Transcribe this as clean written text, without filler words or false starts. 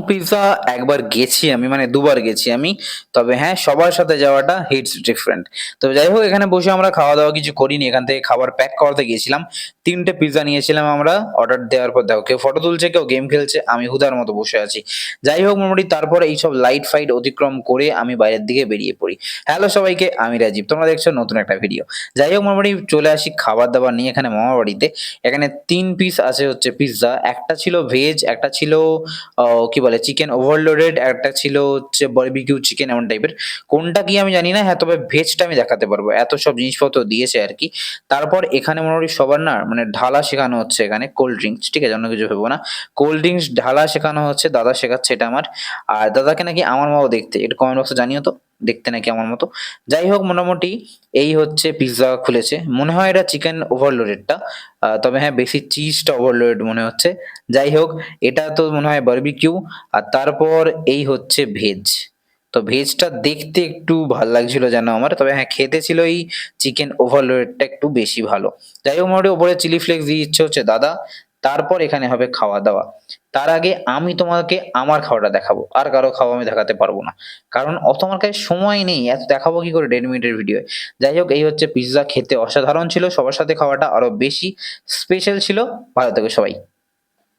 Pizza একবার গেছি আমি, মানে দুবার গেছি আমি। তবে হ্যাঁ, সবার সাথে যাওয়াটা হিটস ডিফারেন্ট। তবে যাই হোক, এখানে বসে আমরা খাওয়া দাওয়া কিছু করিনি, এখান থেকে খাবার প্যাক করাতে গিয়েছিলাম। ৩টে পিৎজা নিয়েছিলাম আমরা। অর্ডার দেওয়ার পর দেখো, কেউ ফটো তুলছে, কেউ গেম খেলছে, আমি হুদার মতো বসে আছি। যাই হোক, মোটামুটি তারপরে এইসব লাইট ফাইট অতিক্রম করে আমি বাইরের দিকে বেরিয়ে পড়ি। হ্যালো সবাইকে, আমি রাজীব, তোমরা দেখছো নতুন একটা ভিডিও। যাই হোক, মোটামুটি চলে আসি খাবার দাবার নিয়ে এখানে মামা বাড়িতে। এখানে ৩ পিস আছে হচ্ছে পিৎজা। একটা ছিল ভেজ, একটা ছিল কি বলে চিকেন ওভারলোডেড, একটা ছিল হচ্ছে বারবিকিউ চিকেন, এমন টাইপের। কোনটা কি আমি জানি না, হ্যাঁ তবে ভেজটা আমি দেখাতে পারবো, এত সব জিনিসপত্র দিয়েছে আর কি। তারপর এখানে মোটামুটি সবার না মানে ঢালা শেখানো হচ্ছে এখানে, কোল্ড ড্রিঙ্কস, ঠিক আছে, অন্য কিছু ভেবো না। কোল্ড ড্রিঙ্কস ঢালা শেখানো হচ্ছে, দাদা শেখাচ্ছে এটা আমার। আর দাদাকে নাকি আমার মতো দেখতে, একটু কমেন্ট বক্সে জানিও তো, দেখতে নাকি আমার মতো। যাই হোক, মোটামুটি এই হচ্ছে পিৎজা খুলেছে, মনে হয় এটা চিকেন ওভারলোডেডটা। তবে হ্যাঁ, বেশি চিজটা ওভারলোডেড মনে হচ্ছে। যাই হোক, এটা তো মনে হয় বারবিকিউ। আর তারপর এই হচ্ছে ভেজ। তো ভেজটা দেখতে একটু ভাল লাগছিল যেন আমার, তবে হ্যাঁ খেতে ছিল এই চিকেন ওভারলোডটা একটু বেশি ভালো। যাই হোক, মোটামুটি ওপরে চিলি ফ্লেক্স দিয়ে ইচ্ছে হচ্ছে দাদা। তারপর এখানে হবে খাওয়া দাওয়া। তার আগে আমি তোমাকে আমার খাওয়াটা দেখাবো, আর কারো খাওয়া আমি দেখাতে পারবো না, কারণ অত আমার কাছে সময় নেই, এত দেখাবো কি করে 1.5 মিনিটের ভিডিও। যাই হোক, এই হচ্ছে পিৎজা, খেতে অসাধারণ ছিল, সবার সাথে খাওয়াটা আরো বেশি স্পেশাল ছিল। ভালো থেকো সবাই।